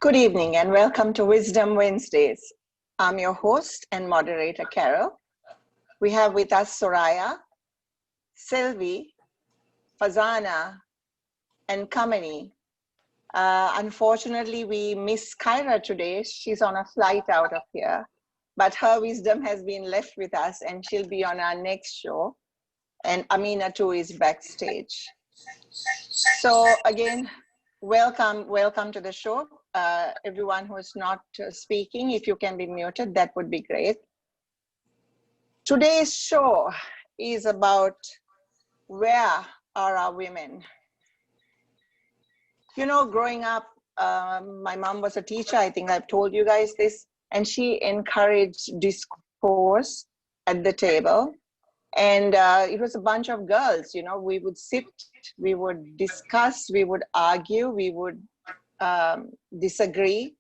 Good evening and welcome to Wisdom Wednesdays. I'm your host and moderator, Carol. We have with us Soraya, Sylvie, Fazana, and Kamini. Unfortunately, we miss Kyra today. She's on a flight out of here, but her wisdom has been left with us and she'll be on our next show. And Amina too is backstage. So again, welcome to the show. Everyone who is not speaking, if you can be muted, that would be great. Today's show is about where are our women? You know, growing up, my mom was a teacher. I think I've told you guys this, and she encouraged discourse at the table. And it was a bunch of girls, you know, we would sit, we would discuss, we would argue, we would disagree.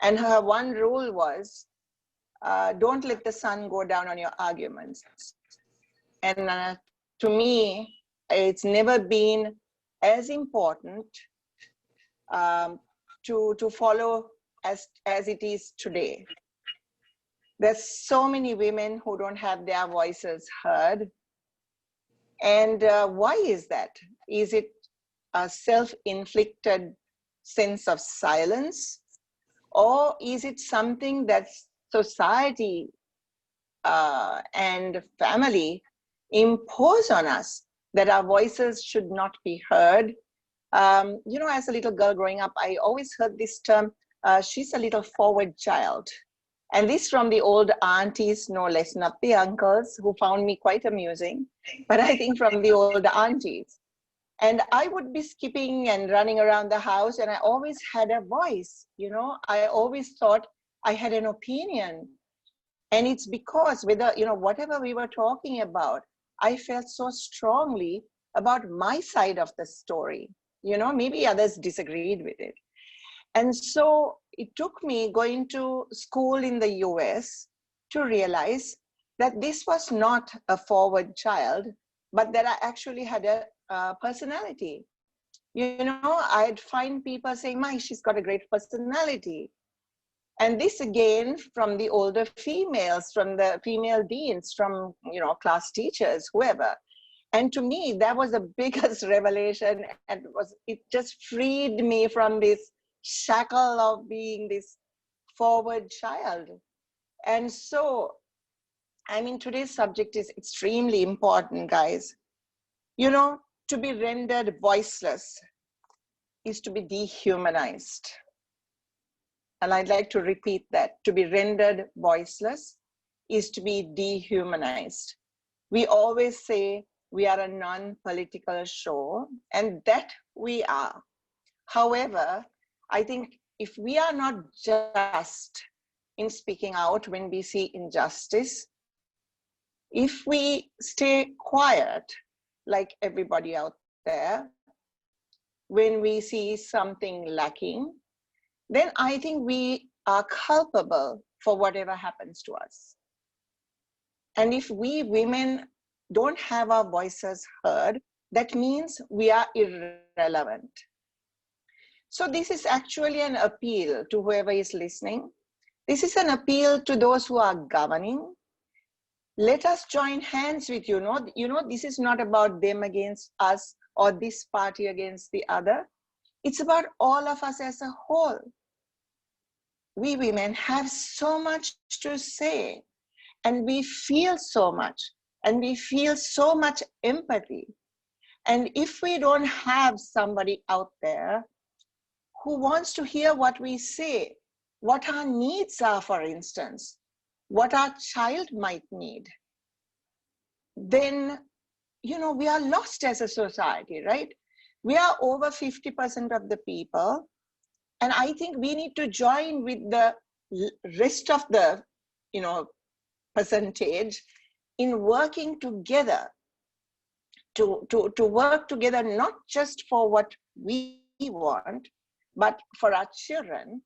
And her one rule was, don't let the sun go down on your arguments. And to me, it's never been as important to follow as it is today. There's so many women who don't have their voices heard. And why is that? Is it a self-inflicted sense of silence? Or is it something that society and family impose on us that our voices should not be heard? You know, as a little girl growing up, I always heard this term, she's a little forward child. And this from the old aunties, no less, not the uncles, who found me quite amusing, but I think from the old aunties. And I would be skipping and running around the house, and I always had a voice, you know. I always thought I had an opinion. And it's because whether, you know, whatever we were talking about, I felt so strongly about my side of the story. You know, maybe others disagreed with it. And so it took me going to school in the US to realize that this was not a forward child, but that I actually had a personality. You know, I'd find people saying, "My, she's got a great personality." And this again from the older females, from the female deans, from, you know, class teachers, whoever. And to me, that was the biggest revelation, and it just freed me from this shackle of being this forward child. And so, I mean, today's subject is extremely important, guys. You know, to be rendered voiceless is to be dehumanized. And I'd like to repeat that. To be rendered voiceless is to be dehumanized. We always say we are a non-political show, and that we are. However, I think if we are not just in speaking out when we see injustice, if we stay quiet, like everybody out there, when we see something lacking, then I think we are culpable for whatever happens to us. And if we women don't have our voices heard, that means we are irrelevant. So this is actually an appeal to whoever is listening. This is an appeal to those who are governing. Let us join hands with you. You know, this is not about them against us or this party against the other. It's about all of us as a whole. We women have so much to say, and we feel so much, and we feel so much empathy. And if we don't have somebody out there who wants to hear what we say, what our needs are, for instance, what our child might need, then, you know, we are lost as a society, right? We are over 50% of the people. And I think we need to join with the rest of the, you know, percentage in working together to work together, not just for what we want, but for our children,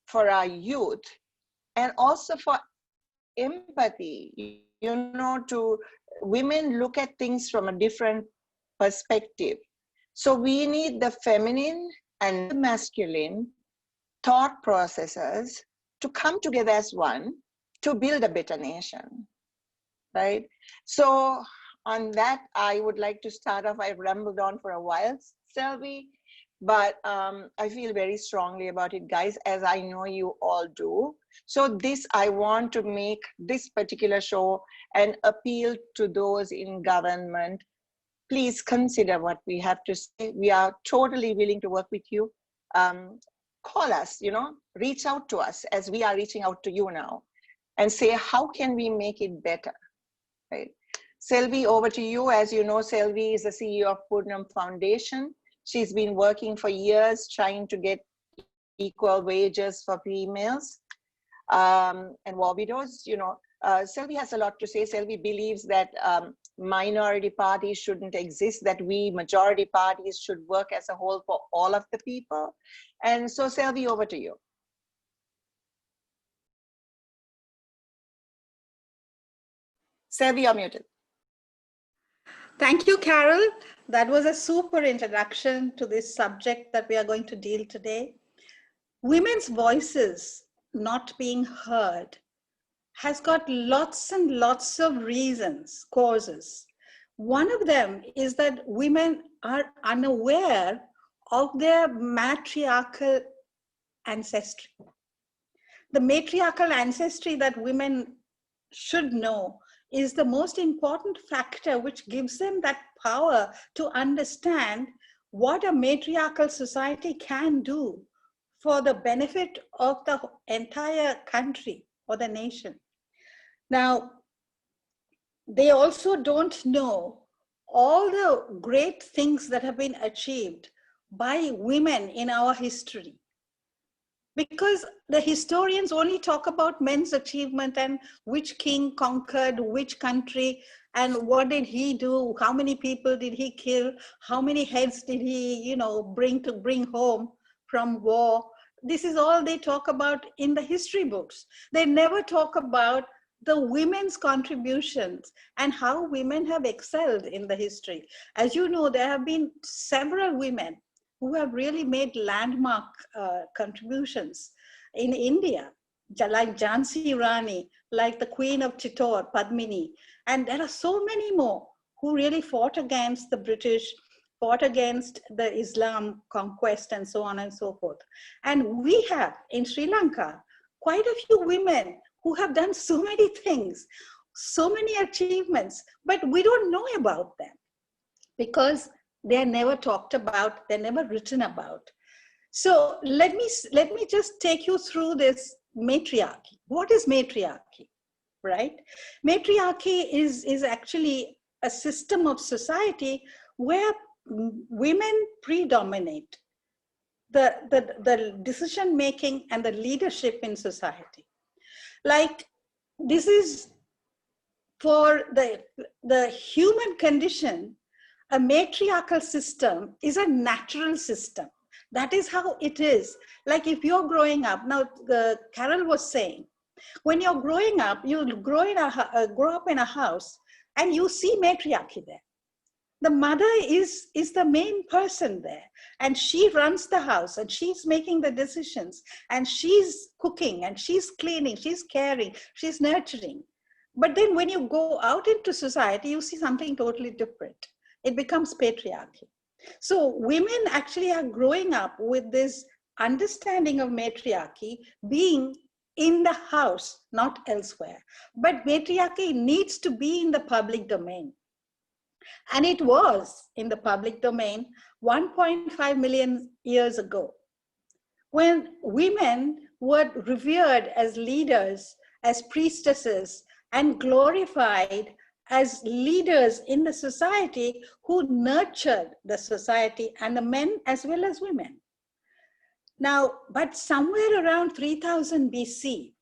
for our youth, and also for empathy. You know, to women look at things from a different perspective. So we need the feminine and the masculine thought processes to come together as one to build a better nation, right? So on that, I would like to start off. I've rambled on for a while, Selvi, but I feel very strongly about it, guys, as I know you all do. So this, I want to make this particular show an appeal to those in government. Please consider what we have to say. We are totally willing to work with you. Call us, reach out to us as we are reaching out to you now, and say, how can we make it better, right? Selvi, over to you. As you know, Selvi is the CEO of Purnam Foundation. She's been working for years trying to get equal wages for females and war widows. Selvi has a lot to say. Selvi believes that minority parties shouldn't exist, that we majority parties should work as a whole for all of the people. And so, Selvi, over to you. Selvi, you're muted. Thank you, Carol. That was a super introduction to this subject that we are going to deal today. Women's voices not being heard has got lots and lots of reasons, causes. One of them is that women are unaware of their matriarchal ancestry. The matriarchal ancestry that women should know is the most important factor which gives them that power to understand what a matriarchal society can do for the benefit of the entire country or the nation. Now, they also don't know all the great things that have been achieved by women in our history. Because the historians only talk about men's achievement and which king conquered which country and what did he do, how many people did he kill, how many heads did he, bring home from war. This is all they talk about in the history books. They never talk about the women's contributions and how women have excelled in the history. As you know, there have been several women who have really made landmark contributions in India, like Jhansi Rani, like the Queen of Chittor, Padmini. And there are so many more who really fought against the British, fought against the Islam conquest and so on and so forth. And we have in Sri Lanka quite a few women who have done so many things, so many achievements, but we don't know about them because they're never talked about, they're never written about. So let me just take you through this matriarchy. What is matriarchy, right? Matriarchy is actually a system of society where women predominate the decision making and the leadership in society. Like, this is for the human condition. A matriarchal system is a natural system. That is how it is. Like if you're growing up, now Carol was saying, when you're growing up, you grow up in a house and you see matriarchy there. The mother is the main person there, and she runs the house and she's making the decisions and she's cooking and she's cleaning, she's caring, she's nurturing. But then when you go out into society, you see something totally different. It becomes patriarchy. So women actually are growing up with this understanding of matriarchy being in the house, not elsewhere. But matriarchy needs to be in the public domain. And it was in the public domain 1.5 million years ago, when women were revered as leaders, as priestesses, and glorified as leaders in the society who nurtured the society, and the men as well as women. Now, but somewhere around 3000 BC,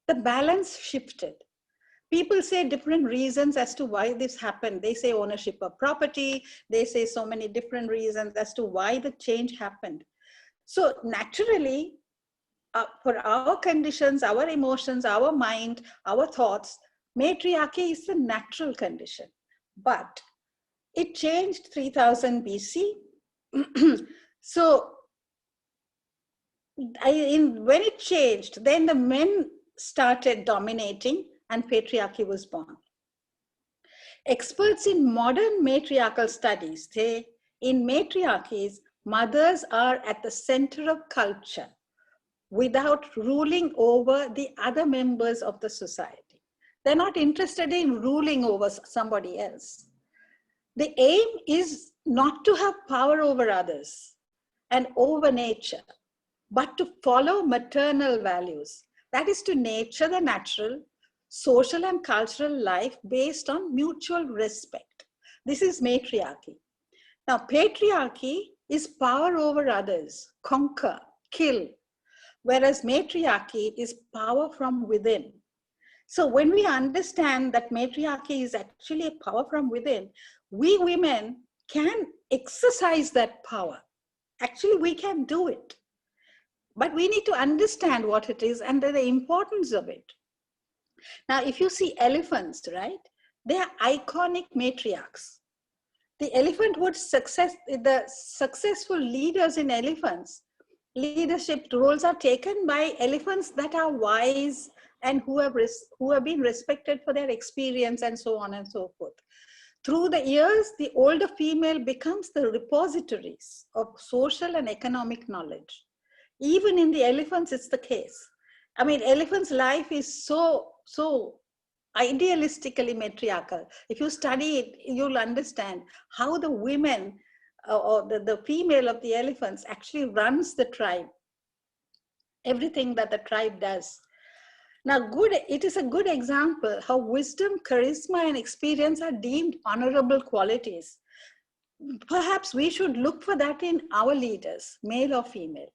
the balance shifted. People say different reasons as to why this happened. They say ownership of property. They say so many different reasons as to why the change happened. So naturally, for our conditions, our emotions, our mind, our thoughts, matriarchy is the natural condition. But it changed 3000 BC. So when it changed, then the men started dominating and patriarchy was born. Experts in modern matriarchal studies say in matriarchies, mothers are at the center of culture without ruling over the other members of the society. They're not interested in ruling over somebody else. The aim is not to have power over others and over nature, but to follow maternal values. That is to nurture the natural, social and cultural life based on mutual respect. This is matriarchy. Now, patriarchy is power over others, conquer, kill, whereas matriarchy is power from within. So when we understand that matriarchy is actually a power from within, we women can exercise that power. Actually, we can do it. But we need to understand what it is and the importance of it. Now, if you see elephants, right, they are iconic matriarchs. The elephant would the successful leaders in elephants, leadership roles are taken by elephants that are wise and who have been respected for their experience and so on and so forth. Through the years, the older female becomes the repositories of social and economic knowledge. Even in the elephants, it's the case. I mean, elephants' life is so idealistically matriarchal. If you study it, you'll understand how the women or the female of the elephants actually runs the tribe. Everything that the tribe does. Now, it is a good example how wisdom, charisma, and experience are deemed honorable qualities. Perhaps we should look for that in our leaders, male or female.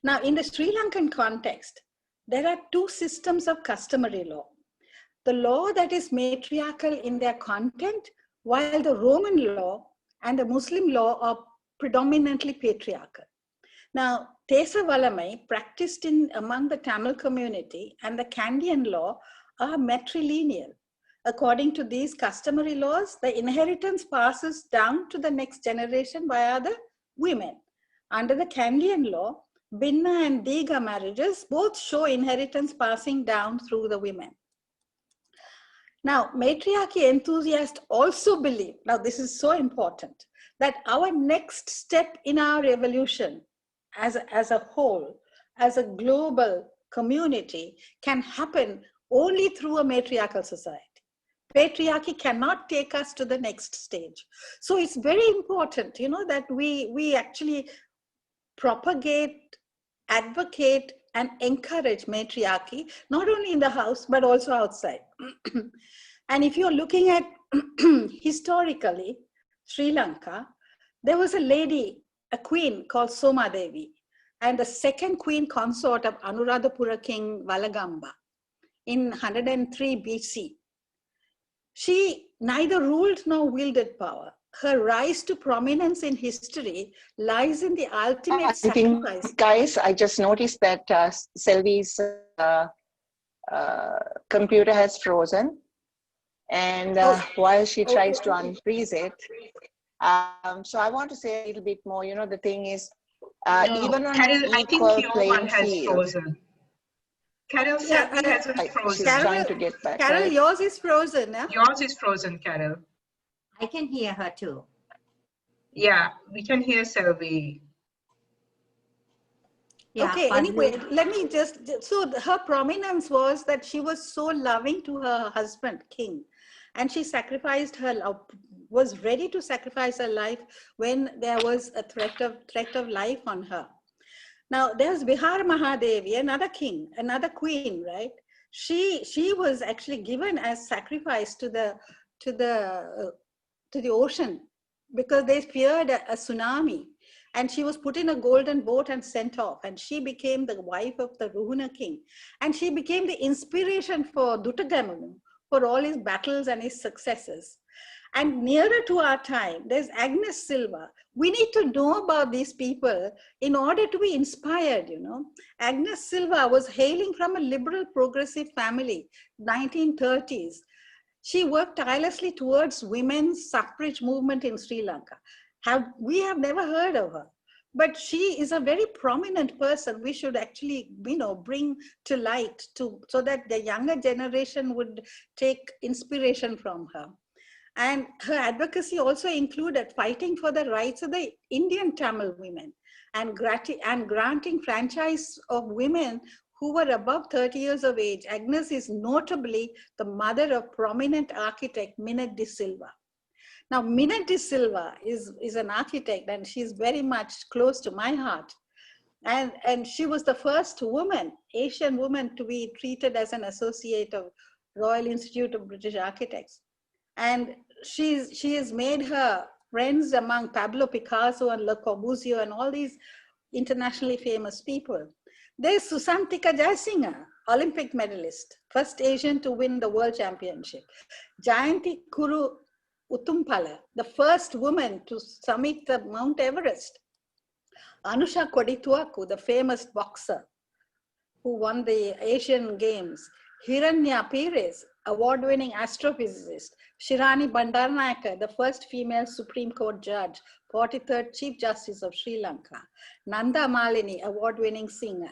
Now, in the Sri Lankan context, there are two systems of customary law. The law that is matriarchal in their content, while the Roman law and the Muslim law are predominantly patriarchal. Now, Tesa Valamai practiced among the Tamil community and the Kandyan law are matrilineal. According to these customary laws, the inheritance passes down to the next generation via the women. Under the Kandyan law, Binna and Diga marriages both show inheritance passing down through the women. Now, matriarchy enthusiasts also believe, now this is so important, that our next step in our evolution as a whole, as a global community, can happen only through a matriarchal society. Patriarchy cannot take us to the next stage. So it's very important, you know, that we actually propagate, advocate, and encourage matriarchy, not only in the house, but also outside. And if you're looking at historically, Sri Lanka, there was a lady, a queen called Soma Devi, and the second queen consort of Anuradhapura king Valagamba in 103 BC. She neither ruled nor wielded power. Her rise to prominence in history lies in the ultimate sacrifice. Guys, I just noticed that Selvi's computer has frozen. And while she tries to unfreeze it, so I want to say a little bit more. You know, the thing is, even on Carol, an I think equal your playing one has field. frozen. Carol, Selvi hasn't frozen. She's trying to get back. Carol, right? yours is frozen, huh? Yours is frozen, Carol. I can hear her too. Yeah, we can hear Selvi. Yeah, okay, anyway, let me so her prominence was that she was so loving to her husband, king, and she sacrificed was ready to sacrifice her life when there was a threat of life on her. Now, there's Bihar Mahadevi, another king, another queen, right? She was actually given as sacrifice to the ocean because they feared a tsunami. And she was put in a golden boat and sent off. And she became the wife of the Ruhuna king. And she became the inspiration for Duttogamanu for all his battles and his successes. And nearer to our time, there's Agnes Silva. We need to know about these people in order to be inspired, you know. Agnes Silva was hailing from a liberal progressive family, 1930s. She worked tirelessly towards women's suffrage movement in Sri Lanka. We have never heard of her. but she is a very prominent person. We should actually, bring to light so that the younger generation would take inspiration from her. And her advocacy also included fighting for the rights of the Indian Tamil women and granting franchise of women who were above 30 years of age. Agnes is notably the mother of prominent architect Minette de Silva. Now, Minette de Silva is an architect, and she's very much close to my heart. And she was the first woman, Asian woman, to be treated as an associate of Royal Institute of British Architects. And she has made her friends among Pablo Picasso and Le Corbusier and all these internationally famous people. There's Susantika Jayasinghe, Olympic medalist, first Asian to win the world championship. Jayanti Kuru Uttumpala, the first woman to summit the Mount Everest. Anusha Kodituaku, the famous boxer who won the Asian Games. Hiranya Pires, award-winning astrophysicist. Shirani Bandaranaike, the first female Supreme Court judge, 43rd Chief Justice of Sri Lanka. Nanda Malini, award-winning singer.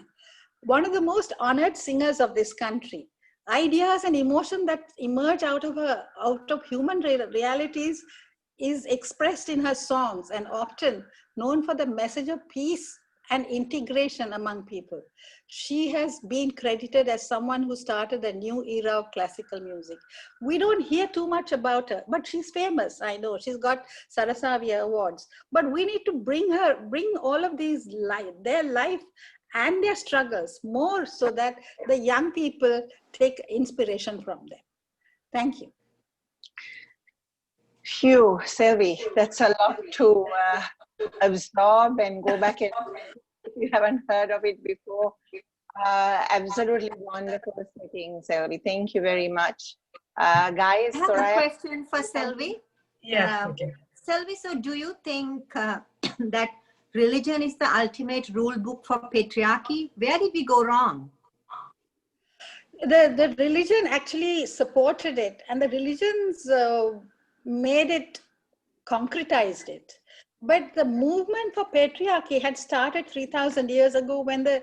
One of the most honored singers of this country. Ideas and emotion that emerge out of human realities is expressed in her songs, and often known for the message of peace and integration among people. She has been credited as someone who started a new era of classical music. We don't hear too much about her, but she's famous. I know she's got Sarasavia awards, but we need to bring all of these their life and their struggles more, so that the young people take inspiration from them. Thank you. Phew, Selvi, that's a lot to absorb and go back and if you haven't heard of it before. Absolutely wonderful speaking, Selvi. Thank you very much. Guys, I have Soraya, a question for Selvi. Yes. Okay. Selvi, so do you think that religion is the ultimate rule book for patriarchy? Where did we go wrong? The religion actually supported it, and the religions made it, concretized it. But the movement for patriarchy had started 3,000 years ago when the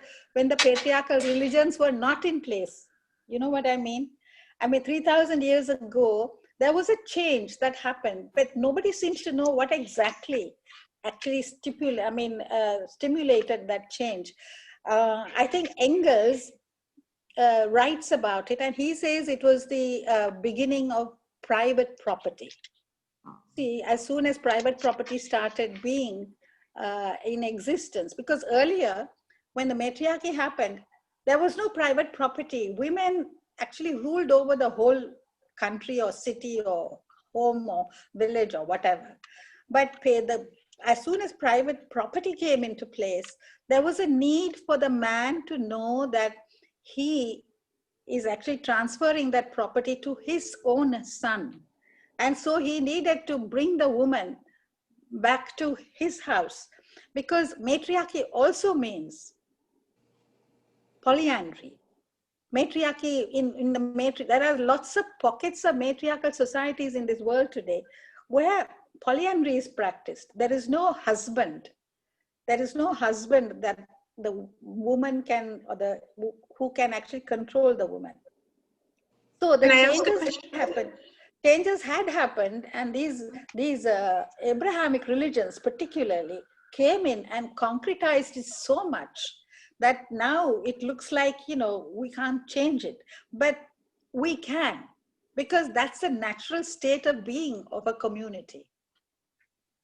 patriarchal religions were not in place. You know what I mean? I mean, 3,000 years ago, there was a change that happened, but nobody seems to know what exactly actually stimulated that change. I think Engels writes about it, and he says it was the beginning of private property. See, as soon as private property started being in existence, because earlier, when the matriarchy happened, there was no private property. Women actually ruled over the whole country or city or home or village or whatever. But as soon as private property came into place, there was a need for the man to know that he is actually transferring that property to his own son. And so he needed to bring the woman back to his house, because matriarchy also means polyandry. Matriarchy, there are lots of pockets of matriarchal societies in this world today where polyandry is practiced. There is no husband. There is no husband that the woman can, or who can actually control the woman. So the changes had happened, and these Abrahamic religions particularly came in and concretized it so much that now it looks like, we can't change it, but we can, because that's the natural state of being of a community.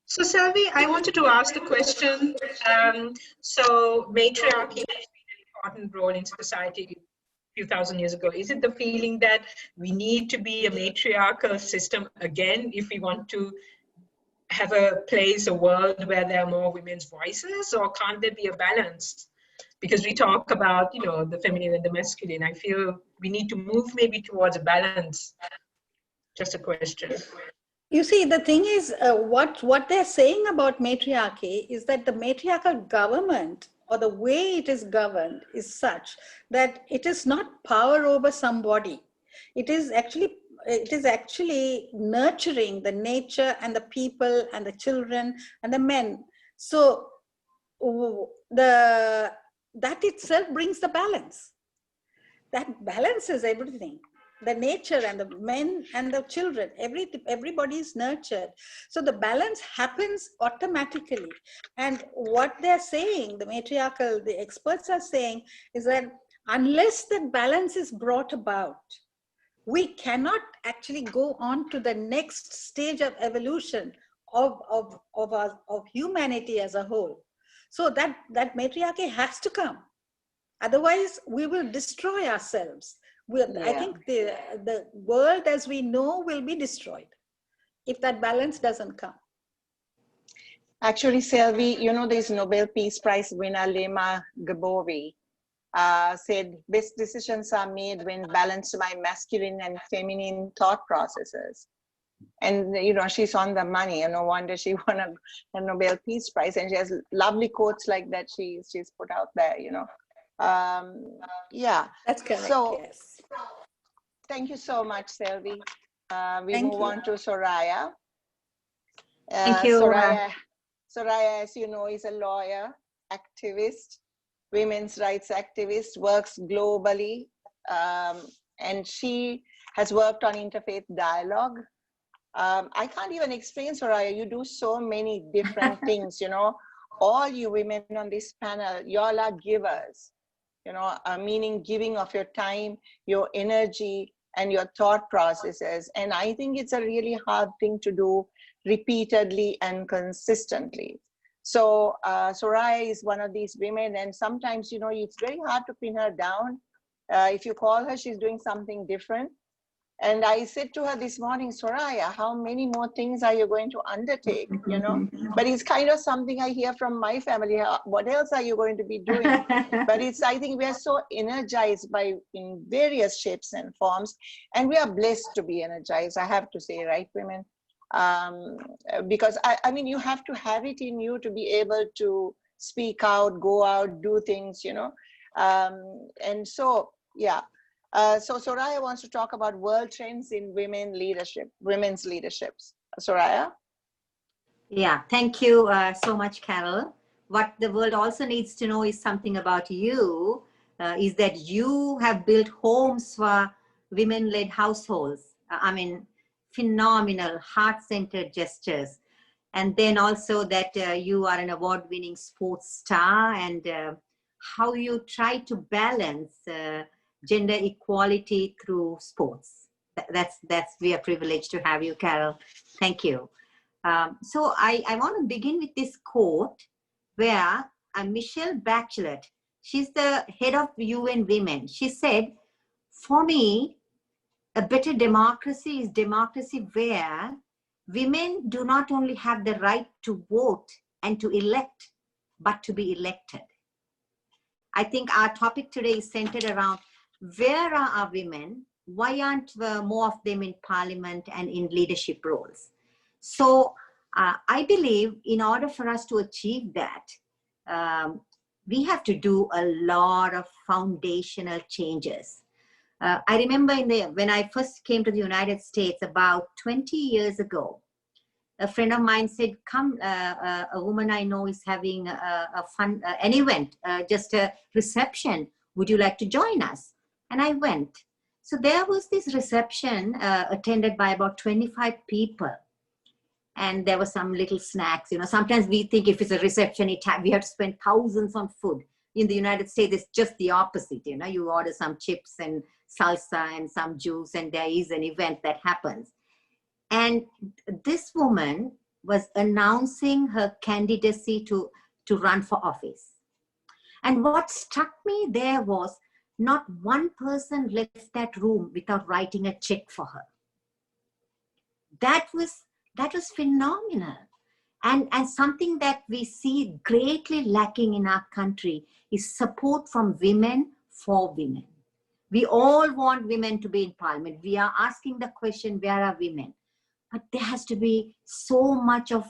So Selvi, I wanted to ask the question, so matriarchy plays an important role in society few thousand years ago. Is it the feeling that we need to be a matriarchal system again if we want to have a world where there are more women's voices, or can't there be a balance? Because we talk about, the feminine and the masculine. I feel we need to move maybe towards a balance. Just a question. You see, the thing is, what they're saying about matriarchy is that the matriarchal government, or the way it is governed, is such that it is not power over somebody. It is actually nurturing the nature and the people and the children and the men. So that itself brings the balance. That balances everything. The nature and the men and the children, everybody is nurtured. So the balance happens automatically. And what they're saying, the experts are saying, is that unless that balance is brought about, we cannot actually go on to the next stage of evolution of humanity as a whole. So that matriarchy has to come. Otherwise, we will destroy ourselves. I think the world as we know will be destroyed if that balance doesn't come. Actually, Selvi, you know, this Nobel Peace Prize winner, Lema Gbowee, said, best decisions are made when balanced by masculine and feminine thought processes. And, you know, she's on the money, and no wonder she won a Nobel Peace Prize. And she has lovely quotes like that she's put out there, you know. Yeah. That's correct, so, yes. Thank you so much, Selvi. We move on to Soraya. Thank you. Soraya, as you know, is a lawyer, activist, women's rights activist, works globally, and she has worked on interfaith dialogue. I can't even explain, Soraya, you do so many different things, you know. All you women on this panel, y'all are givers, you know, meaning giving of your time, your energy, and your thought processes. And I think it's a really hard thing to do repeatedly and consistently. So Soraya is one of these women, and sometimes, you know, it's very hard to pin her down. If you call her, she's doing something different. And I said to her this morning, Soraya, how many more things are you going to undertake, you know? But it's kind of something I hear from my family. What else are you going to be doing? But I think we are so energized in various shapes and forms. And we are blessed to be energized, I have to say, right, women? Because, I mean, you have to have it in you to be able to speak out, go out, do things, you know? And so, yeah. So Soraya wants to talk about world trends in women's leaderships. Soraya? Yeah, thank you so much, Carol. What the world also needs to know is something about you, is that you have built homes for women-led households. I mean, phenomenal, heart-centered gestures. And then also that you are an award-winning sports star, and how you try to balance gender equality through sports. We are privileged to have you, Carol. Thank you. So I want to begin with this quote where Michelle Bachelet, she's the head of UN Women. She said, for me, a better democracy is democracy where women do not only have the right to vote and to elect, but to be elected. I think our topic today is centered around where are our women? Why aren't more of them in parliament and in leadership roles? So I believe in order for us to achieve that, we have to do a lot of foundational changes. I remember when I first came to the United States about 20 years ago, a friend of mine said, come, a woman I know is having an event, just a reception. Would you like to join us? And I went. So there was this reception attended by about 25 people. And there were some little snacks. You know, sometimes we think if it's a reception, we have to spend thousands on food. In the United States, it's just the opposite. You know, you order some chips and salsa and some juice, and there is an event that happens. And this woman was announcing her candidacy to run for office. And what struck me there was not one person left that room without writing a check for her. That was phenomenal. And something that we see greatly lacking in our country is support from women for women. We all want women to be in parliament. We are asking the question, where are women? But there has to be so much of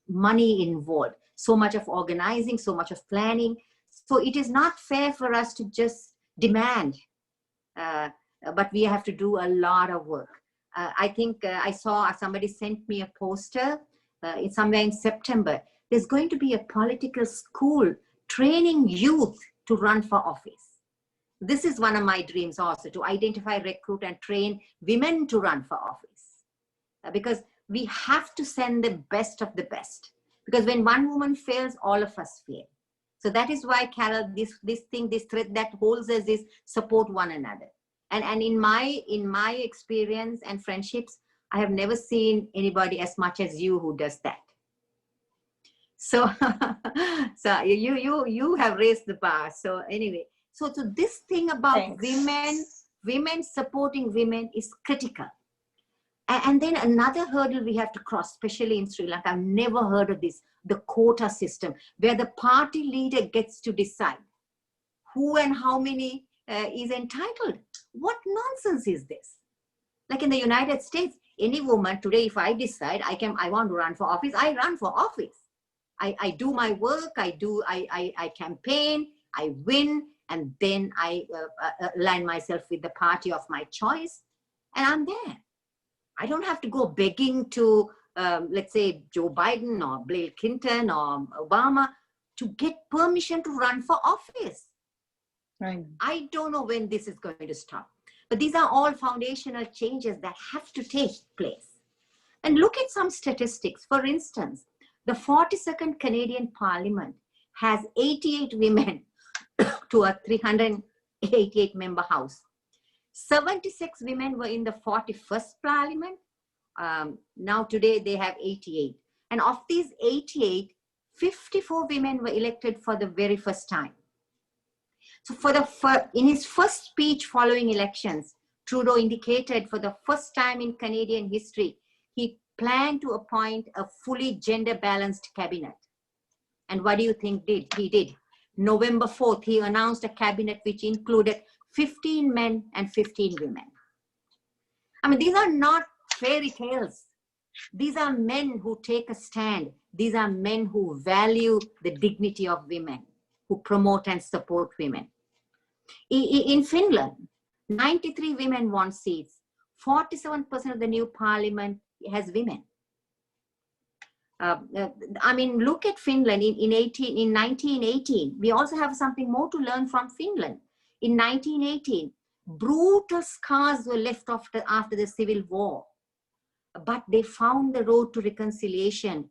money involved, so much of organizing, so much of planning. So it is not fair for us to just demand, but we have to do a lot of work. I think I saw somebody sent me a poster somewhere in September. there's going to be a political school training youth to run for office. This is one of my dreams also, to identify, recruit, and train women to run for office. Because we have to send the best of the best. Because when one woman fails, all of us fail. So that is why, Carol, this thread that holds us is support one another. And in my experience and friendships, I have never seen anybody as much as you who does that. So, so you have raised the bar. So anyway, so this thing about women supporting women is critical. And then another hurdle we have to cross, especially in Sri Lanka, I've never heard of this, the quota system, where the party leader gets to decide who and how many is entitled. What nonsense is this? Like in the United States, any woman today, if I decide I want to run for office, I run for office. I do my work, I campaign, I win, and then I align myself with the party of my choice, and I'm there. I don't have to go begging to, let's say, Joe Biden or Bill Clinton or Obama to get permission to run for office. Right. I don't know when this is going to stop. But these are all foundational changes that have to take place. And look at some statistics. For instance, the 42nd Canadian Parliament has 88 women to a 388 member house. 76 women were in the 41st Parliament. Now today they have 88. And of these 88, 54 women were elected for the very first time. So in his first speech following elections, Trudeau indicated for the first time in Canadian history, he planned to appoint a fully gender-balanced cabinet. And what do you think he did? November 4th, he announced a cabinet which included 15 men and 15 women. I mean, these are not fairy tales. These are men who take a stand. These are men who value the dignity of women, who promote and support women. In Finland, 93 women won seats. 47% of the new parliament has women. I mean, look at Finland in 1918. We also have something more to learn from Finland. In 1918, brutal scars were left after the Civil War, but they found the road to reconciliation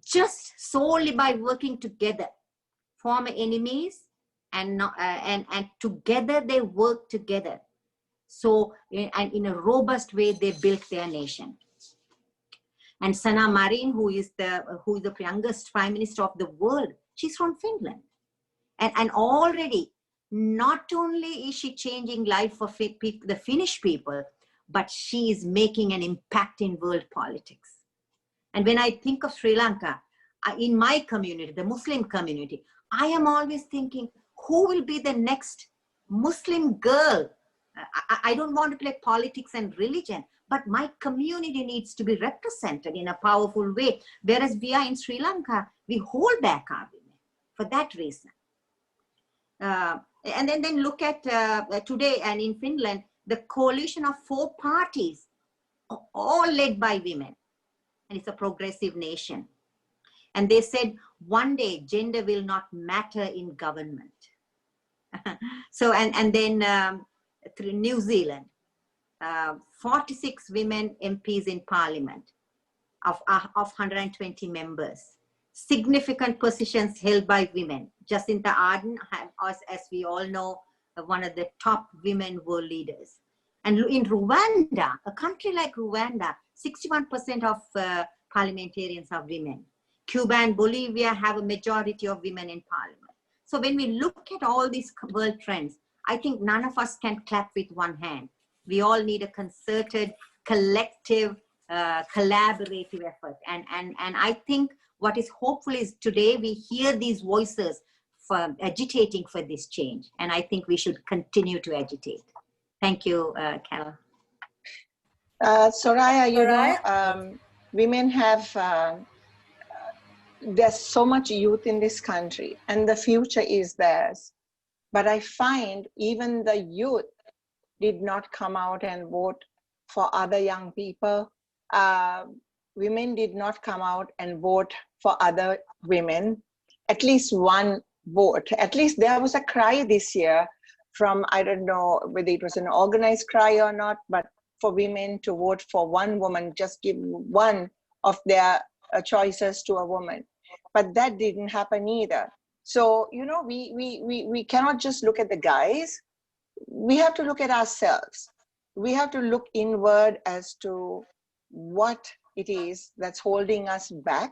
just solely by working together. Former enemies, and together they worked together. So, and in a robust way, they built their nation. And Sanna Marin, who is the youngest prime minister of the world, she's from Finland. And already, not only is she changing life for the Finnish people, but she is making an impact in world politics. And when I think of Sri Lanka, in my community, the Muslim community, I am always thinking, who will be the next Muslim girl? I don't want to play politics and religion, but my community needs to be represented in a powerful way. Whereas we are in Sri Lanka, we hold back our women for that reason. And then look at today and in Finland, the coalition of 4 parties, all led by women. And it's a progressive nation. And they said, one day gender will not matter in government. So, and then through New Zealand, 46 women MPs in parliament of 120 members. Significant positions held by women. Jacinta Ardern, as we all know, one of the top women world leaders. And in Rwanda, a country like Rwanda, 61% of parliamentarians are women. Cuba and Bolivia have a majority of women in parliament. So when we look at all these world trends, I think none of us can clap with one hand. We all need a concerted, collective, collaborative effort. And I think what is hopeful is today we hear these voices for agitating for this change. And I think we should continue to agitate. Thank you, Carol. Soraya, you know, women have, there's so much youth in this country and the future is theirs. But I find even the youth did not come out and vote for other young people. Women did not come out and vote for other women, at least one vote. At least there was a cry this year from, I don't know whether it was an organized cry or not, but for women to vote for one woman, just give one of their choices to a woman. But that didn't happen either. So, you know, we cannot just look at the guys. We have to look at ourselves. We have to look inward as to what it is that's holding us back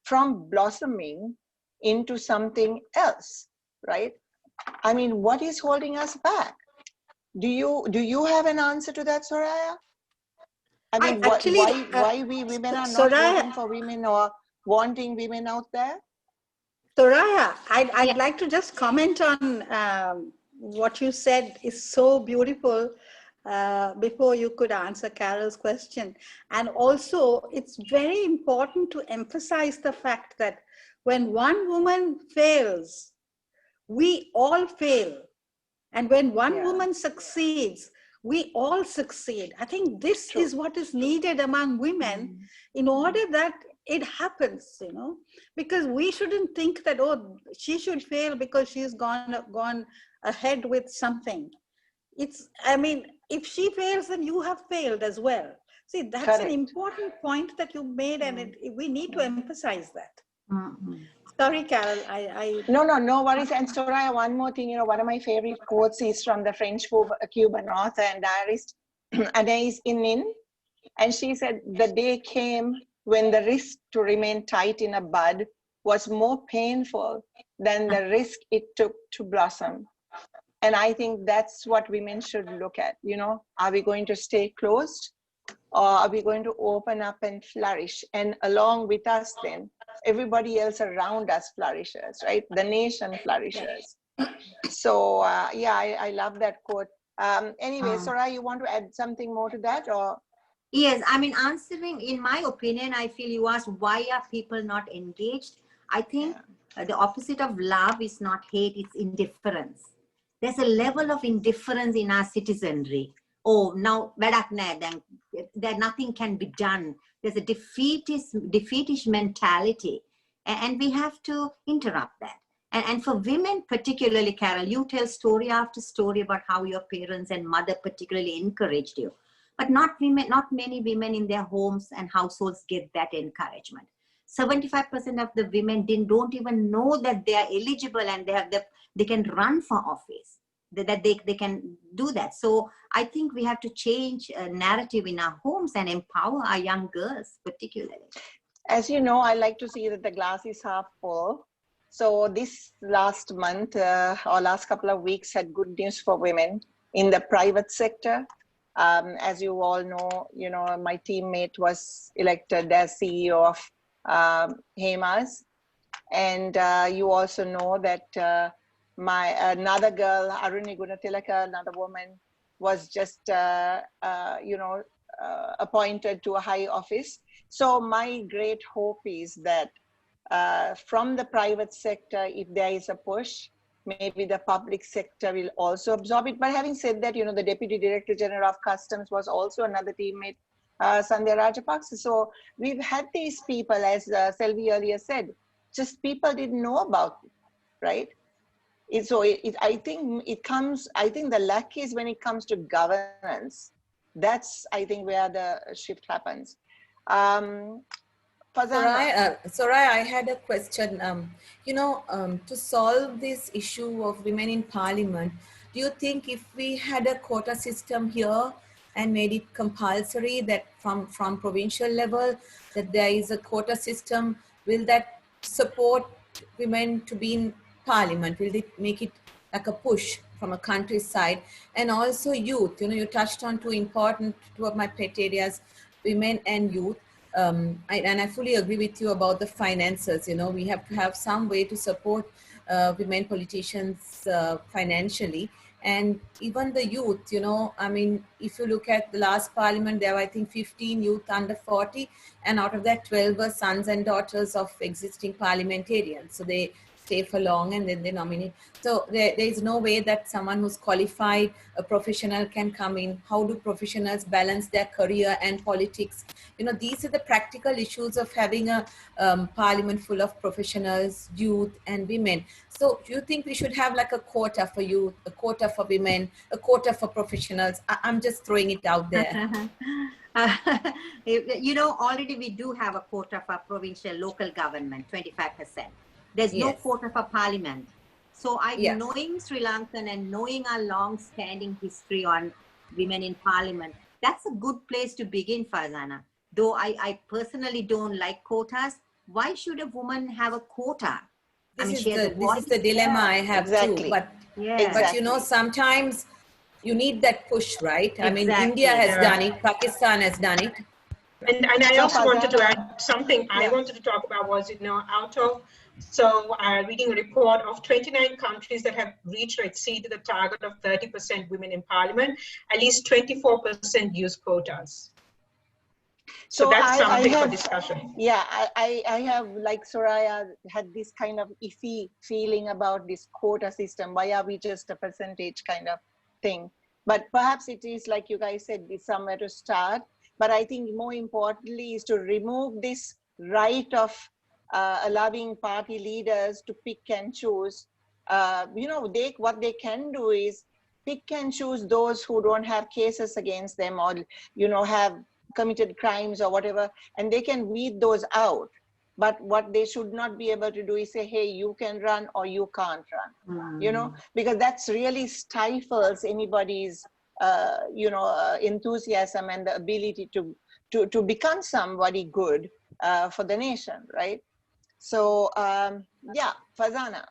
from blossoming into something else, right? I mean, what is holding us back? Do you have an answer to that, Soraya? I mean, why we women are not voting for women or wanting women out there? Soraya, I'd like to just comment on what you said is so beautiful before you could answer Carol's question. And also, it's very important to emphasize the fact that when one woman fails, we all fail. And when one woman succeeds, we all succeed. I think this is what is needed among women in order that it happens, you know, because we shouldn't think that, oh, she should fail because she's gone ahead with something. It's, I mean, if she fails, then you have failed as well. See, that's correct. An important point that you made, and we need to emphasize that. Sorry, Carol, No worries. And Soraya, one more thing, you know, one of my favorite quotes is from the French Cuban author and diarist Anais Nin. And she said, the day came when the risk to remain tight in a bud was more painful than the risk it took to blossom. And I think that's what women should look at, you know, are we going to stay closed or are we going to open up and flourish? And along with us then, everybody else around us flourishes, right? The nation flourishes. So yeah, I love that quote. Anyway, Soraya, you want to add something more to that or? Yes, I mean, answering, in my opinion, I feel you asked why are people not engaged? I think the opposite of love is not hate, it's indifference. There's a level of indifference in our citizenry. Oh, now that nothing can be done. There's a defeatist mentality, and we have to interrupt that. And for women particularly, Carol, you tell story after story about how your parents and mother particularly encouraged you. But not many women in their homes and households get that encouragement. 75% of the women don't even know that they are eligible and they can run for office, that they can do that. So I think we have to change a narrative in our homes and empower our young girls particularly. As you know, I like to see that the glass is half full. So this last month or last couple of weeks had good news for women in the private sector. As you all know, my teammate was elected as CEO of Hemas. And you also know that another girl, Aruni Gunatilaka, another woman, was just, appointed to a high office. So my great hope is that from the private sector, if there is a push, maybe the public sector will also absorb it. But having said that, the Deputy Director General of Customs was also another teammate, Sandhya Rajapaksa. So we've had these people, as Selvi earlier said, just people didn't know about it, right? I think the lack is when it comes to governance. That's, I think, where the shift happens. Soraya, I had a question. To solve this issue of women in parliament, do you think if we had a quota system here and made it compulsory that from provincial level, that there is a quota system, will that support women to be in parliament? Will it make it like a push from a country's side? And also youth, you touched on two of my pet areas, women and youth. And I fully agree with you about the finances. We have to have some way to support women politicians financially. And even the youth, if you look at the last parliament, there were, I think, 15 youth under 40. And out of that, 12 were sons and daughters of existing parliamentarians. So they stay for long and then they nominate. So there is no way that someone who's qualified, a professional, can come in. How do professionals balance their career and politics? You know, these are the practical issues of having a parliament full of professionals, youth and women. So do you think we should have like a quota for youth, a quota for women, a quota for professionals? I'm just throwing it out there. You know, already we do have a quota for provincial local government, 25%. There's no Yes. quota for parliament. So Yes. knowing Sri Lankan and knowing our long-standing history on women in parliament, that's a good place to begin, Farzana. Though I personally don't like quotas, why should a woman have a quota? This is she has a this is the dilemma I have Exactly. too. But Yeah. but you know, sometimes you need that push, right? I mean, Exactly. India has Yeah. done it, Pakistan has done it. And I So also wanted to Farzana- add something I Yeah. wanted to talk about was, you know, out of, so reading a report of 29 countries that have reached or exceeded the target of 30% women in parliament, at least 24% use quotas. So that's something for discussion. Yeah, I have, like Soraya, had this kind of iffy feeling about this quota system. Why are we just a percentage kind of thing? But perhaps it is, like you guys said, it's somewhere to start. But I think more importantly is to remove this right of allowing party leaders to pick and choose. You know, what they can do is pick and choose those who don't have cases against them, or, you know, have committed crimes or whatever, and they can weed those out. But what they should not be able to do is say, hey, you can run or you can't run, you know, because that's really stifles anybody's you know, enthusiasm and the ability to become somebody good for the nation, right? So yeah, Farzana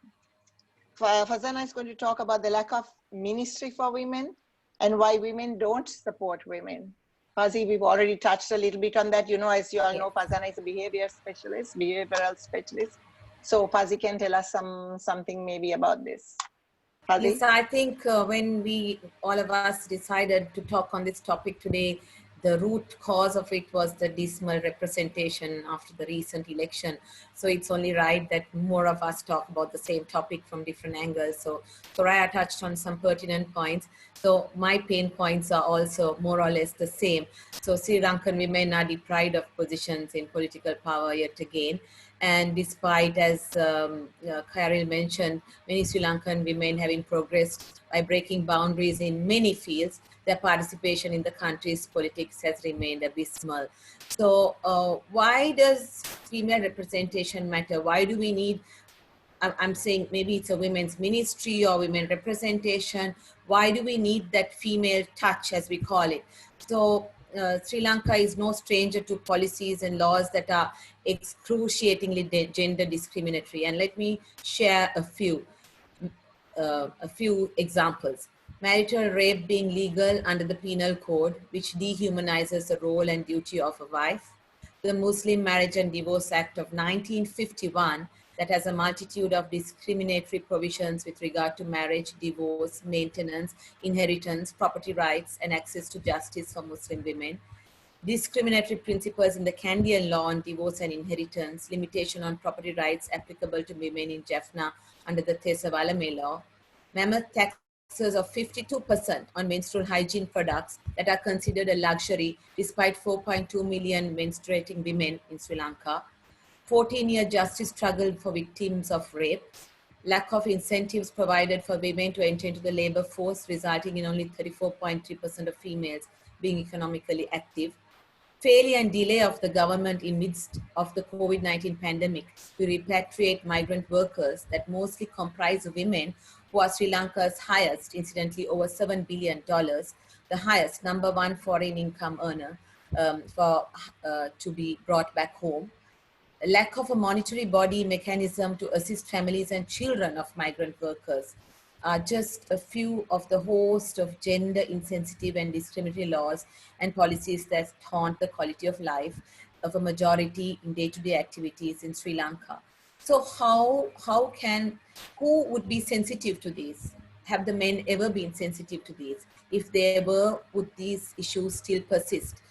is going to talk about the lack of ministry for women and why women don't support women. Fazi, we've already touched a little bit on that. You know, as you all know, Farzana is a behavioral specialist. So Fazi can tell us something maybe about this. Fazi? Yes, I think when all of us decided to talk on this topic today, the root cause of it was the dismal representation after the recent election. So it's only right that more of us talk about the same topic from different angles. So Soraya touched on some pertinent points. So my pain points are also more or less the same. So Sri Lankan women are deprived of positions in political power yet again. And despite, as Khairil mentioned, many Sri Lankan women having progressed by breaking boundaries in many fields, their participation in the country's politics has remained abysmal. So why does female representation matter? Why do we need, I'm saying maybe it's a women's ministry or women representation. Why do we need that female touch, as we call it? So Sri Lanka is no stranger to policies and laws that are excruciatingly gender discriminatory. And let me share a few examples. Marital rape being legal under the penal code, which dehumanizes the role and duty of a wife. The Muslim Marriage and Divorce Act of 1951, that has a multitude of discriminatory provisions with regard to marriage, divorce, maintenance, inheritance, property rights, and access to justice for Muslim women. Discriminatory principles in the Kandyan law on divorce and inheritance, limitation on property rights applicable to women in Jaffna under the Thesavalame law, mammoth taxes of 52% on menstrual hygiene products that are considered a luxury despite 4.2 million menstruating women in Sri Lanka, 14-year justice struggle for victims of rape, lack of incentives provided for women to enter into the labor force, resulting in only 34.3% of females being economically active, failure and delay of the government in midst of the COVID-19 pandemic to repatriate migrant workers that mostly comprise women who are Sri Lanka's highest, incidentally over $7 billion, the highest #1 foreign income earner to be brought back home. A lack of a monetary body mechanism to assist families and children of migrant workers are just a few of the host of gender insensitive and discriminatory laws and policies that taunt the quality of life of a majority in day-to-day activities in Sri Lanka. So who would be sensitive to these? Have the men ever been sensitive to these? If they were, would these issues still persist?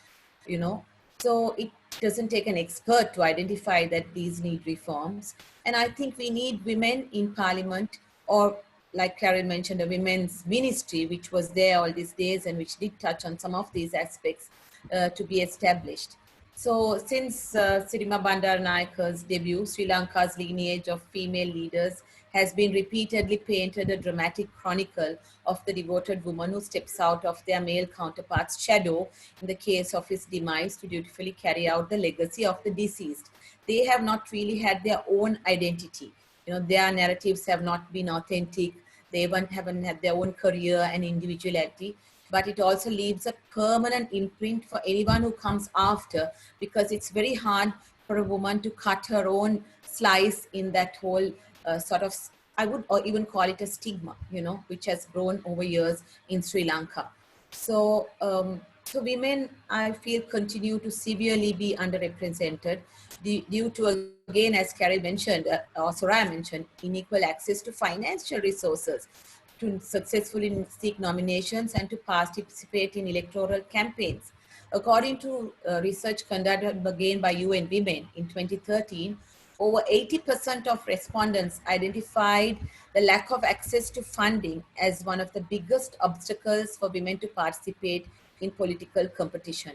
You know, So it doesn't take an expert to identify that these need reforms. And I think we need women in parliament, or like Carol mentioned, a women's ministry, which was there all these days and which did touch on some of these aspects to be established. So since Sirima Bandaranaike's debut, Sri Lanka's lineage of female leaders has been repeatedly painted a dramatic chronicle of the devoted woman who steps out of their male counterpart's shadow in the case of his demise to dutifully carry out the legacy of the deceased. They have not really had their own identity. You know, their narratives have not been authentic. They haven't had their own career and individuality. But it also leaves a permanent imprint for anyone who comes after, because it's very hard for a woman to cut her own slice in that whole sort of, I would even call it a stigma, you know, which has grown over years in Sri Lanka. So, so women, I feel, continue to severely be underrepresented due to, again, as Carrie mentioned, or Soraya mentioned, unequal access to financial resources to successfully seek nominations and to participate in electoral campaigns. According to research conducted again by UN Women in 2013, over 80% of respondents identified the lack of access to funding as one of the biggest obstacles for women to participate in political competition.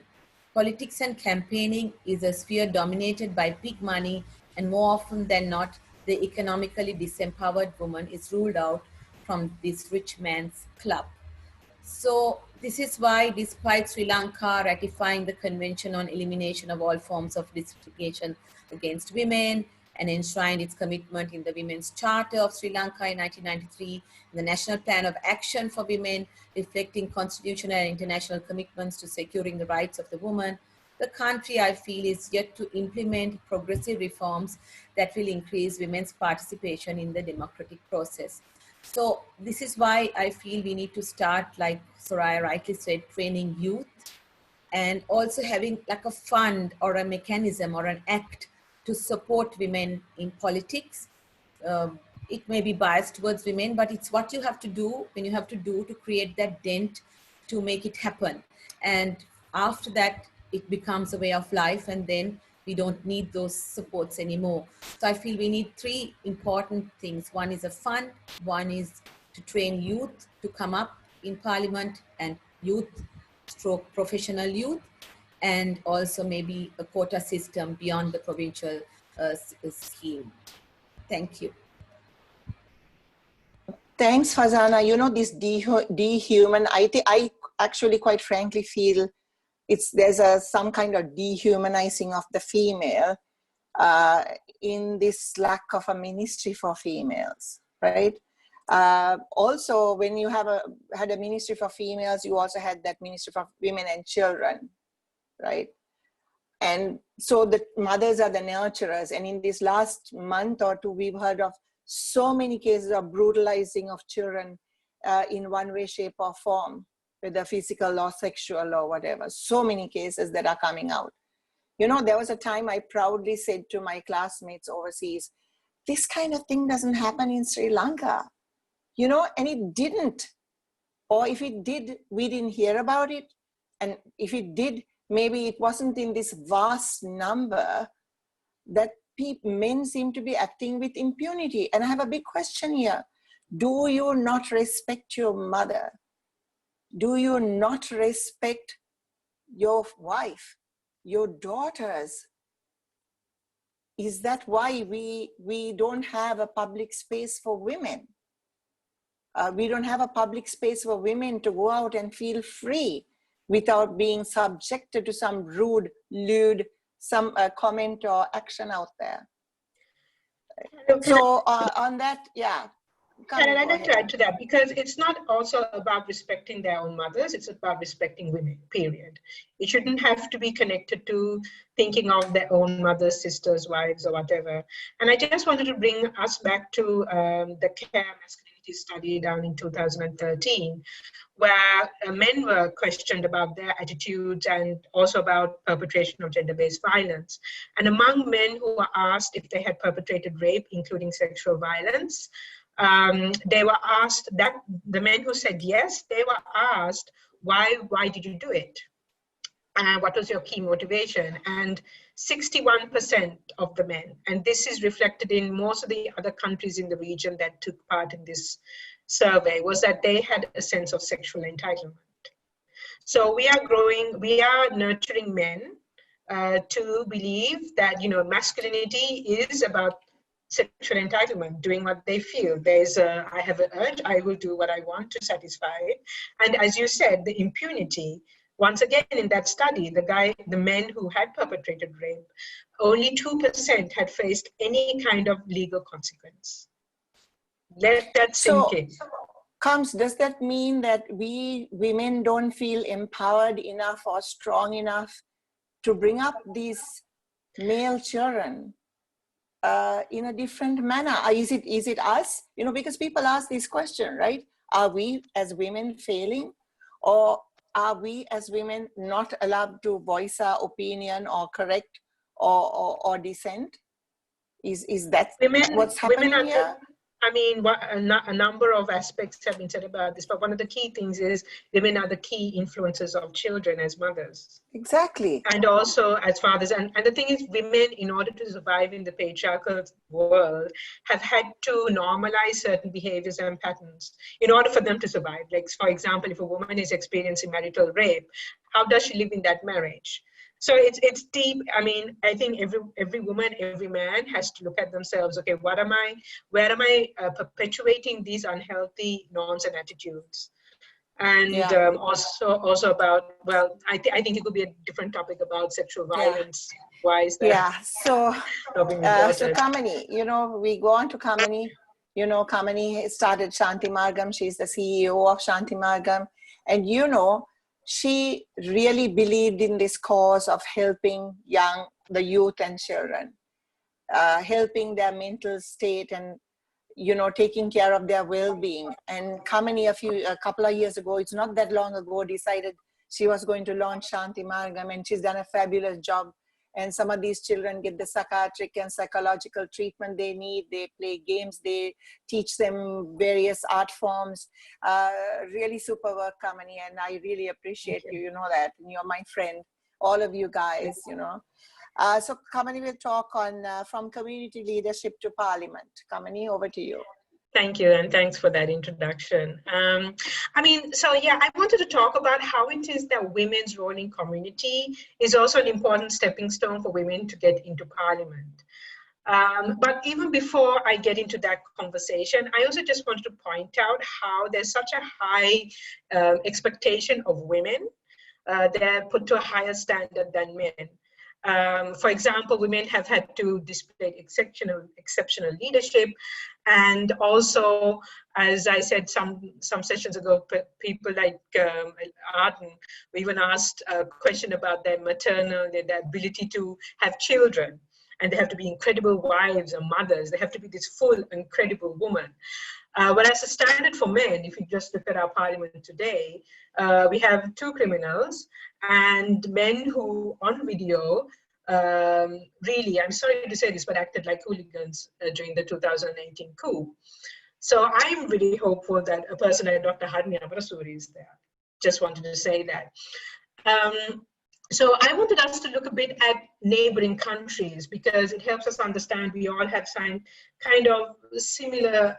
Politics and campaigning is a sphere dominated by big money, and more often than not, the economically disempowered woman is ruled out from this rich man's club. So this is why, despite Sri Lanka ratifying the Convention on Elimination of All Forms of Discrimination against Women and enshrined its commitment in the Women's Charter of Sri Lanka in 1993, the National Plan of Action for Women, reflecting constitutional and international commitments to securing the rights of the woman, the country, I feel, is yet to implement progressive reforms that will increase women's participation in the democratic process. So this is why I feel we need to start, like Soraya rightly said, training youth, and also having like a fund or a mechanism or an act to support women in politics. It may be biased towards women, but it's what you have to do when you have to do to create that dent to make it happen. And after that, it becomes a way of life, and then we don't need those supports anymore. So I feel we need three important things. One is a fund, one is to train youth to come up in parliament, and youth stroke professional youth, and also maybe a quota system beyond the provincial scheme. Thank you. Thanks, Fazana. You know, this I actually quite frankly feel there's some kind of dehumanizing of the female in this lack of a ministry for females, right? Also, when you had a ministry for females, you also had that ministry for women and children, right? And so the mothers are the nurturers. And in this last month or two, we've heard of so many cases of brutalizing of children in one way, shape, or form, whether physical or sexual or whatever. So many cases that are coming out. You know, there was a time I proudly said to my classmates overseas, this kind of thing doesn't happen in Sri Lanka. You know, and it didn't. Or if it did, we didn't hear about it. And if it did, maybe it wasn't in this vast number that men seem to be acting with impunity. And I have a big question here. Do you not respect your mother? Do you not respect your wife, your daughters? Is that why we don't have a public space for women? We don't have a public space for women to go out and feel free without being subjected to some rude, lewd, some comment or action out there. So on that, yeah. And I'd like to add to that, because it's not also about respecting their own mothers, it's about respecting women, period. It shouldn't have to be connected to thinking of their own mothers, sisters, wives, or whatever. And I just wanted to bring us back to the CARE masculinity study done in 2013, where men were questioned about their attitudes and also about perpetration of gender-based violence. And among men who were asked if they had perpetrated rape, including sexual violence, they were asked, that the men who said yes, they were asked, why did you do it? what was your key motivation? And 61% of the men, and this is reflected in most of the other countries in the region that took part in this survey, was that they had a sense of sexual entitlement. So we are nurturing men to believe that, masculinity is about sexual entitlement, doing what they feel. I have an urge, I will do what I want to satisfy it. And as you said, the impunity, once again, in that study, the men who had perpetrated rape, only 2% had faced any kind of legal consequence. Let that sink in. Does that mean that we women don't feel empowered enough or strong enough to bring up these male children in a different manner? Is it us? Because people ask this question, right? Are we as women failing, or are we as women not allowed to voice our opinion or correct or dissent? Is that what's happening here? A number of aspects have been said about this, but one of the key things is women are the key influences of children as mothers. Exactly. And also as fathers. And the thing is, women, in order to survive in the patriarchal world, have had to normalize certain behaviors and patterns in order for them to survive. Like, for example, if a woman is experiencing marital rape, how does she live in that marriage? So it's deep. I think every woman, every man has to look at themselves. Okay, where am I perpetuating these unhealthy norms and attitudes? And also about, well, I think it could be a different topic about sexual violence. Why is that? Yeah. So Kamini, we go on to Kamini. Kamini started Shanti Margam. She's the CEO of Shanti Margam, and she really believed in this cause of helping the youth and children, helping their mental state and, taking care of their well-being. And Kamini, a couple of years ago, it's not that long ago, decided she was going to launch Shanti Margam, and she's done a fabulous job. And some of these children get the psychiatric and psychological treatment they need. They play games. They teach them various art forms. Really super work, Kamini, and I really appreciate you. You know that, and you're my friend. All of you guys, So Kamini will talk on from community leadership to parliament. Kamini, over to you. Thank you, and thanks for that introduction. I wanted to talk about how it is that women's role in community is also an important stepping stone for women to get into parliament. But even before I get into that conversation, I also just wanted to point out how there's such a high expectation of women. They're put to a higher standard than men. For example, women have had to display exceptional leadership, and also, as I said some sessions ago, people like Arden even asked a question about their their ability to have children, and they have to be incredible wives and mothers. They have to be this full, incredible woman. Whereas the standard for men, if you just look at our parliament today, we have 2 criminals and men who on video really, I'm sorry to say this, but acted like hooligans during the 2018 coup. So I'm really hopeful that a person like Dr. Harni Amarasuri is there. Just wanted to say that. So I wanted us to look a bit at neighboring countries, because it helps us understand we all have kind of similar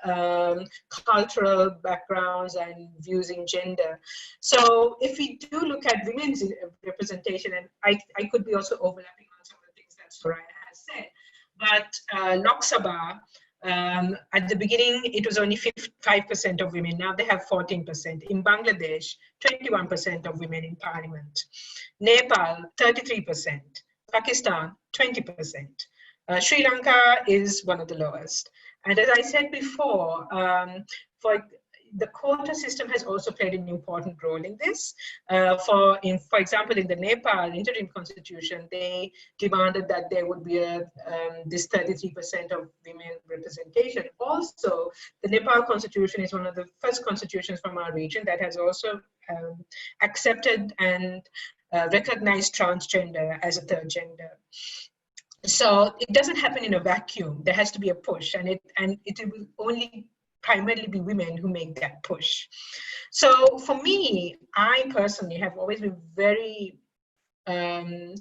cultural backgrounds and views in gender. So if we do look at women's representation, and I could be also overlapping on some of the things that Soraya has said, but Lok Sabha, at the beginning, it was only 5% of women. Now they have 14%. In Bangladesh, 21% of women in parliament. Nepal, 33%. Pakistan, 20%. Sri Lanka is one of the lowest. And as I said before, the quota system has also played an important role in this. For example, in the Nepal interim constitution, they demanded that there would be this 33% of women representation. Also, the Nepal constitution is one of the first constitutions from our region that has also accepted and recognized transgender as a third gender. So it doesn't happen in a vacuum. There has to be a push, and it will only primarily be women who make that push. So for me, I personally have always been very I'm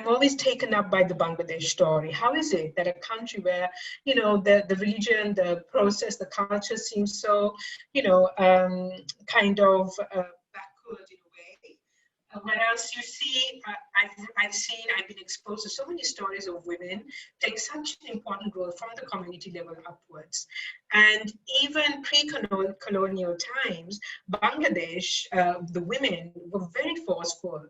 always taken up by the Bangladesh story. How is it that a country where, you know, the religion, the process, the culture seems so, you know, kind of backward in a way? Whereas you see, I've been exposed to so many stories of women playing such an important role from the community level upwards. And even pre-colonial times, Bangladesh, the women were very forceful.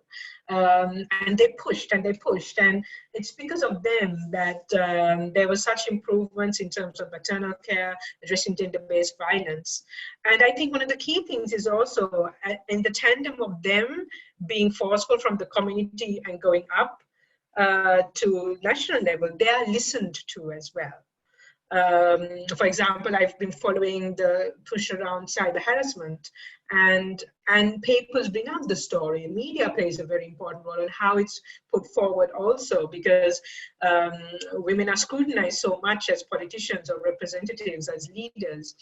And they pushed and they pushed. And it's because of them that there was such improvements in terms of maternal care, addressing gender-based violence. And I think one of the key things is also in the tandem of them being forceful from the community and going up to national level, they are listened to as well. For example, I've been following the push around cyber harassment, and papers bring up the story. Media plays a very important role in how it's put forward also, because women are scrutinized so much as politicians or representatives, as leaders.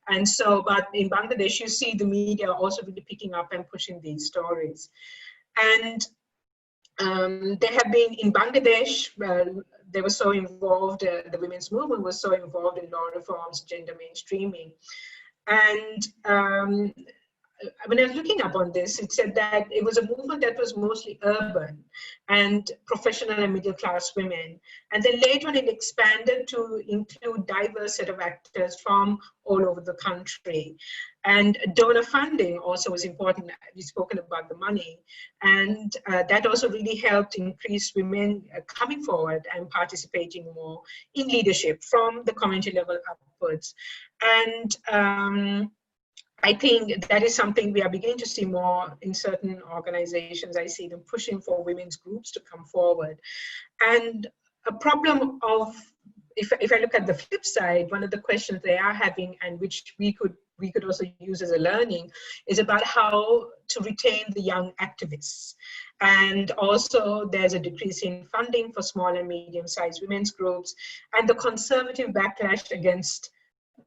And so, but in Bangladesh, you see the media also really picking up and pushing these stories. And they have been in Bangladesh, they were so involved, the women's movement was so involved in law reforms, gender mainstreaming. And when I was looking up on this, it said that it was a movement that was mostly urban and professional and middle class women. And then later on it expanded to include diverse set of actors from all over the country. And donor funding also was important. We've spoken about the money. And that also really helped increase women coming forward and participating more in leadership from the community level upwards. And I think that is something we are beginning to see more in certain organizations. I see them pushing for women's groups to come forward. And a problem of, if I look at the flip side, one of the questions they are having, and which we could also use as a learning, is about how to retain the young activists. And also there's a decrease in funding for small and medium-sized women's groups, and the conservative backlash against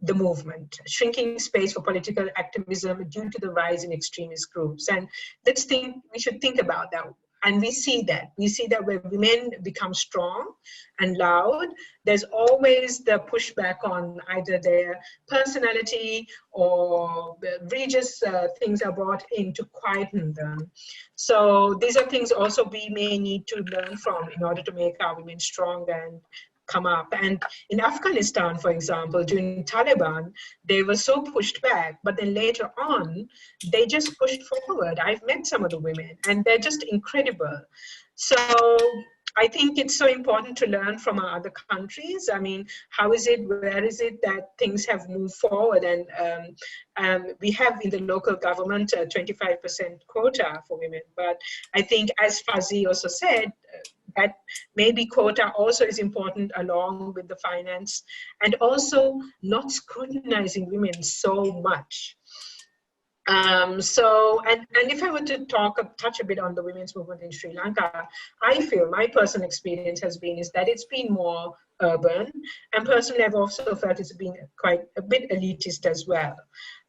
the movement, shrinking space for political activism due to the rise in extremist groups. And we should think about that. And we see that when women become strong and loud, there's always the pushback on either their personality or the religious things are brought in to quieten them. So these are things also we may need to learn from in order to make our women strong and come up. And in Afghanistan, for example, during Taliban, they were so pushed back, but then later on, they just pushed forward. I've met some of the women and they're just incredible. So I think it's so important to learn from our other countries. I mean, how is it, where is it that things have moved forward? And we have in the local government a 25% quota for women. But I think, as Fuzzy also said, that maybe quota also is important along with the finance, and also not scrutinizing women so much. And if I were to touch a bit on the women's movement in Sri Lanka, I feel my personal experience is that it's been more urban, and personally I've also felt it's been quite a bit elitist as well.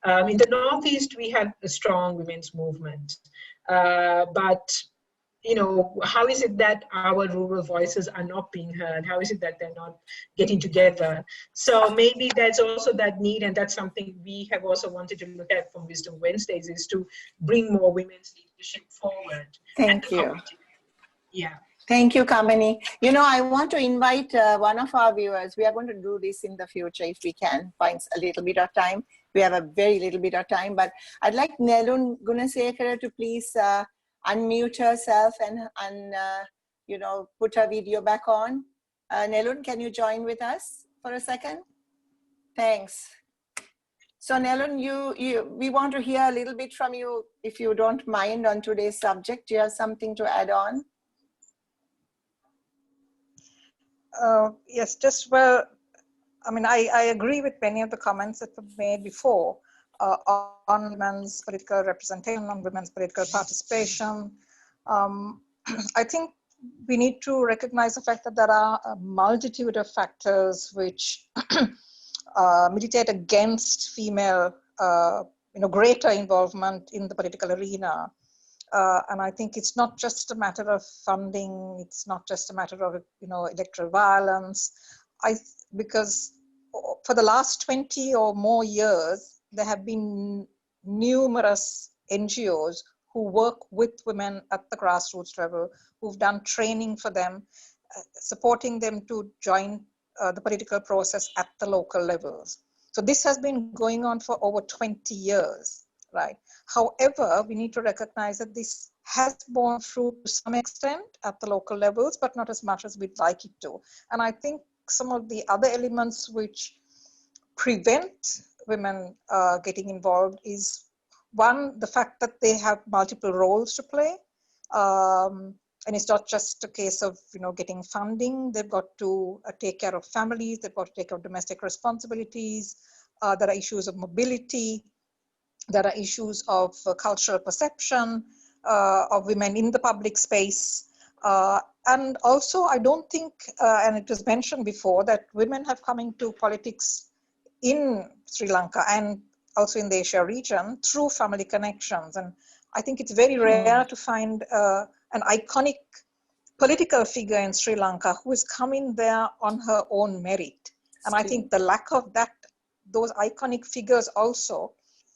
In the Northeast, we have a strong women's movement, but you know, how is it that our rural voices are not being heard? How is it that they're not getting together? So maybe there's also that need, and that's something we have also wanted to look at from Wisdom Wednesdays, is to bring more women's leadership forward. Thank you. Yeah. Thank you, Kamini. You know, I want to invite one of our viewers. We are going to do this in the future if we can find a little bit of time. We have a very little bit of time, but I'd like Nelun Gunasekara to please unmute herself and you know, put her video back on. Nelun, can you join with us for a second? Thanks. So Nelun, we want to hear a little bit from you, if you don't mind, on today's subject. Do you have something to add on? Yes, just well, I mean, I agree with many of the comments that were made before on women's political representation, on women's political participation. I think we need to recognize the fact that there are a multitude of factors which militate against female, greater involvement in the political arena. And I think it's not just a matter of funding. It's not just a matter of, electoral violence. Because for the last 20 or more years, there have been numerous NGOs who work with women at the grassroots level, who've done training for them, supporting them to join the political process at the local levels. So this has been going on for over 20 years, right? However, we need to recognize that this has borne fruit to some extent at the local levels, but not as much as we'd like it to. And I think some of the other elements which prevent women getting involved is, one, the fact that they have multiple roles to play. And it's not just a case of, getting funding. They've got to take care of families. They've got to take care of domestic responsibilities. There are issues of mobility. There are issues of cultural perception of women in the public space. And also, I don't think, and it was mentioned before, that women have come into politics in Sri Lanka and also in the Asia region through family connections. And I think it's very rare to find an iconic political figure in Sri Lanka who is coming there on her own merit. And I think the lack of those iconic figures also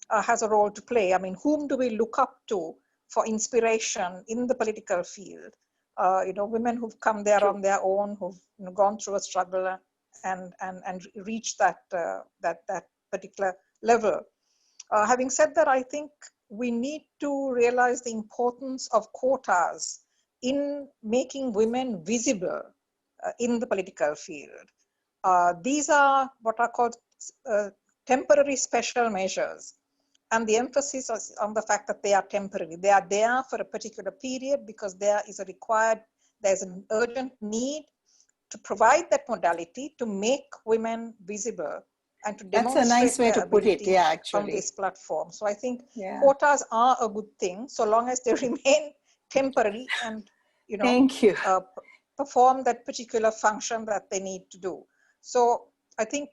has a role to play. I mean, whom do we look up to for inspiration in the political field? Women who've come there on their own, who've gone through a struggle and reached that particular level. Having said that, I think we need to realize the importance of quotas in making women visible in the political field. These are what are called temporary special measures. And the emphasis is on the fact that they are temporary. They are there for a particular period because there's an urgent need to provide that modality to make women visible and to demonstrate. That's a nice way to put it, yeah, actually, on this platform. So I think quotas are a good thing so long as they remain temporary and Thank you. Perform that particular function that they need to do. So I think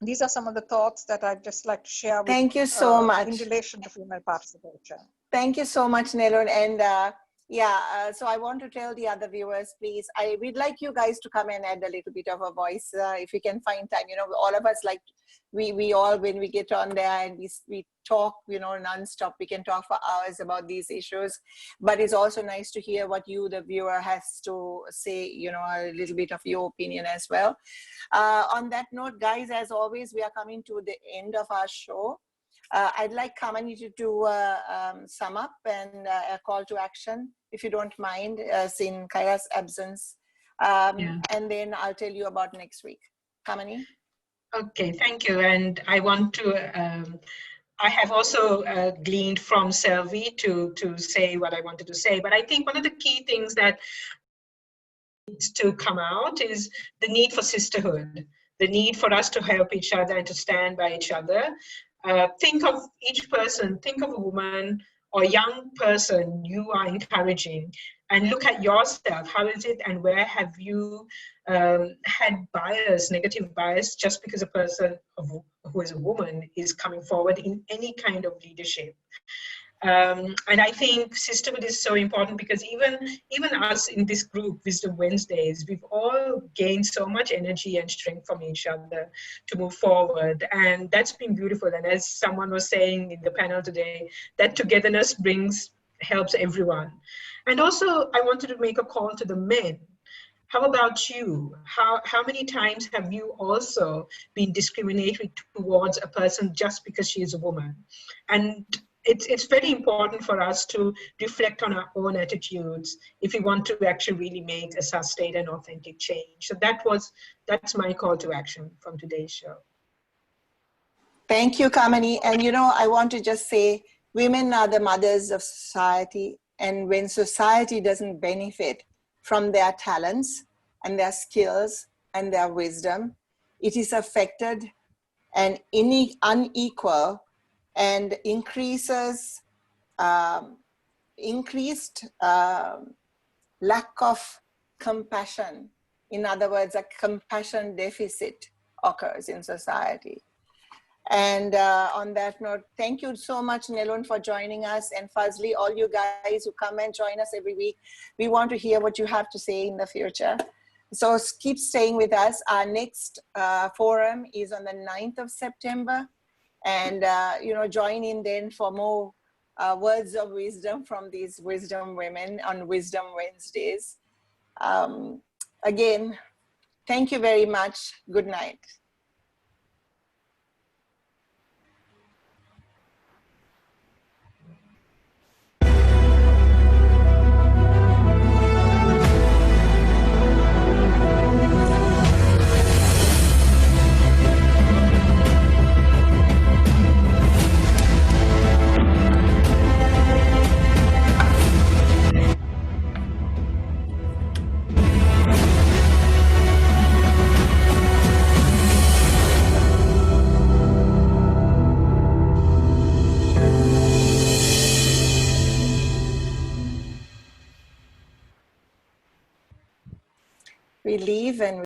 these are some of the thoughts that I'd just like to share with Thank you so much. In relation to female participation. Thank you so much, Nellore. And so I want to tell the other viewers, please, we'd like you guys to come and add a little bit of a voice if you can find time. All of us, like we all, when we get on there and we talk, non-stop, we can talk for hours about these issues. But it's also nice to hear what you, the viewer, has to say, a little bit of your opinion as well. On that note, guys, as always, we are coming to the end of our show. I'd like Kamini to do a sum up and a call to action, if you don't mind, in Kaira's absence. And then I'll tell you about next week. Kamini? Okay, thank you. And I want to, I have also gleaned from Selvi to say what I wanted to say. But I think one of the key things that needs to come out is the need for sisterhood, the need for us to help each other and to stand by each other. Think of each person, think of a woman or young person you are encouraging and look at yourself. How is it and where have you had bias, negative bias, just because a person who is a woman is coming forward in any kind of leadership? And I think sisterhood is so important because even us in this group, Wisdom Wednesdays, we've all gained so much energy and strength from each other to move forward. And that's been beautiful. And as someone was saying in the panel today, that togetherness helps everyone. And also, I wanted to make a call to the men. How about you? How many times have you also been discriminatory towards a person just because she is a woman? And it's very important for us to reflect on our own attitudes if we want to actually really make a sustained and authentic change. So that's my call to action from today's show. Thank you, Kamini. And I want to just say, women are the mothers of society. And when society doesn't benefit from their talents and their skills and their wisdom, it is affected and unequal and increased lack of compassion. In other words, a compassion deficit occurs in society. And on that note, thank you so much, Nelun, for joining us, and Fazli, all you guys who come and join us every week. We want to hear what you have to say in the future. So keep staying with us. Our next forum is on the 9th of September. And, join in then for more words of wisdom from these wisdom women on Wisdom Wednesdays. Again, thank you very much. Good night. We leave and